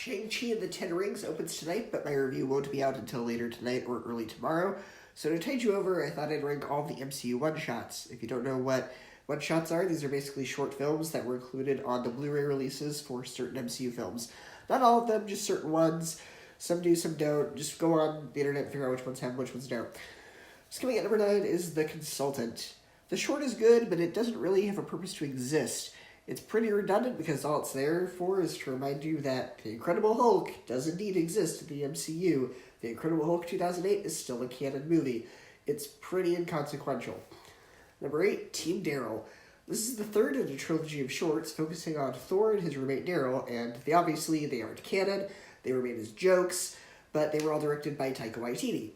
Shang-Chi and the Ten Rings opens tonight, but my review won't be out until later tonight or early tomorrow. So to tide you over, I thought I'd rank all the MCU one-shots. If you don't know what one-shots are, these are basically short films that were included on the Blu-ray releases for certain MCU films. Not all of them, just certain ones. Some do, some don't. Just go on the internet and figure out which ones have, which ones don't. So coming at number 9 is The Consultant. The short is good, but it doesn't really have a purpose to exist. It's pretty redundant because all it's there for is to remind you that The Incredible Hulk does indeed exist in the MCU. The Incredible Hulk 2008 is still a canon movie. It's pretty inconsequential. Number 8, Team Daryl. This is the third in a trilogy of shorts focusing on Thor and his roommate Daryl, and they aren't canon, they were made as jokes, but they were all directed by Taika Waititi.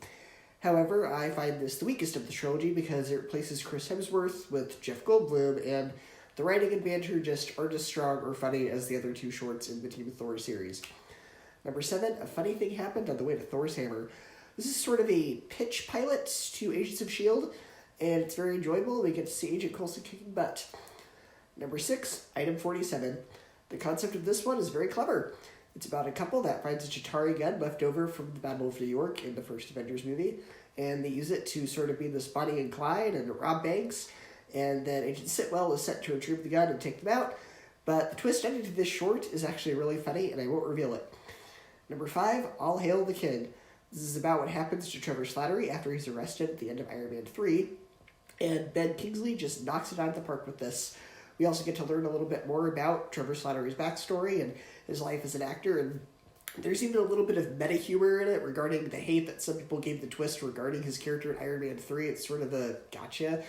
However, I find this the weakest of the trilogy because it replaces Chris Hemsworth with Jeff Goldblum, and the writing and banter just aren't as strong or funny as the other two shorts in the Team Thor series. Number 7, A Funny Thing Happened on the Way to Thor's Hammer. This is sort of a pitch pilot to Agents of S.H.I.E.L.D., and it's very enjoyable. We get to see Agent Coulson kicking butt. Number 6, Item 47. The concept of this one is very clever. It's about a couple that finds a Chitauri gun left over from the Battle of New York in the first Avengers movie, and they use it to sort of be this Bonnie and Clyde and rob banks, and then Agent Sitwell is sent to retrieve the gun and take them out, but the twist ending to this short is actually really funny, and I won't reveal it. Number 5, All Hail the King. This is about what happens to Trevor Slattery after he's arrested at the end of Iron Man 3, and Ben Kingsley just knocks it out of the park with this. We also get to learn a little bit more about Trevor Slattery's backstory and his life as an actor, and there's even a little bit of meta humor in it regarding the hate that some people gave the twist regarding his character in Iron Man 3. It's sort of a gotcha,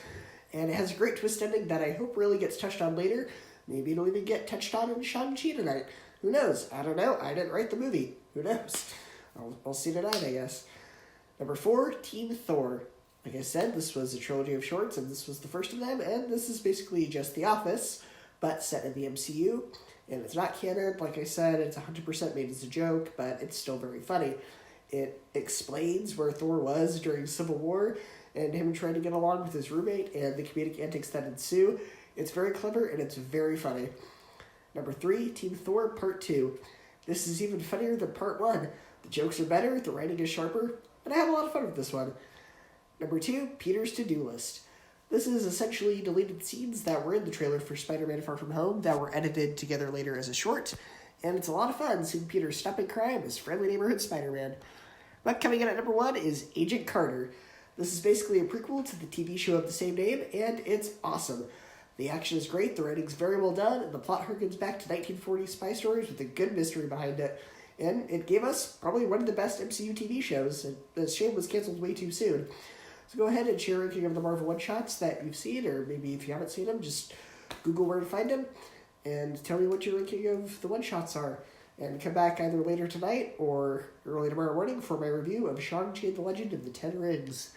and it has a great twist ending that I hope really gets touched on later. Maybe it'll even get touched on in Shang-Chi tonight. Who knows? I don't know. I didn't write the movie. Who knows? I'll see tonight, I guess. Number 4, Team Thor. Like I said, this was a trilogy of shorts, and this was the first of them, and this is basically just The Office, but set in the MCU, and it's not canon. Like I said, it's 100% made as a joke, but it's still very funny. It explains where Thor was during Civil War, and him trying to get along with his roommate, and the comedic antics that ensue. It's very clever, and it's very funny. Number 3, Team Thor Part 2. This is even funnier than Part 1. The jokes are better, the writing is sharper, and I had a lot of fun with this one. Number 2, Peter's To-Do List. This is essentially deleted scenes that were in the trailer for Spider-Man Far From Home that were edited together later as a short, and it's a lot of fun seeing Peter stopping crime as friendly neighborhood Spider-Man. But coming in at number 1 is Agent Carter. This is basically a prequel to the TV show of the same name, and it's awesome. The action is great, the writing's very well done, and the plot harkens back to 1940s spy stories with a good mystery behind it. And it gave us probably one of the best MCU TV shows, and the shame was canceled way too soon. So go ahead and share a ranking of the Marvel one-shots that you've seen, or maybe if you haven't seen them, just Google where to find them, and tell me what your ranking of the one-shots are. And come back either later tonight or early tomorrow morning for my review of Shang-Chi and the Legend of the Ten Rings.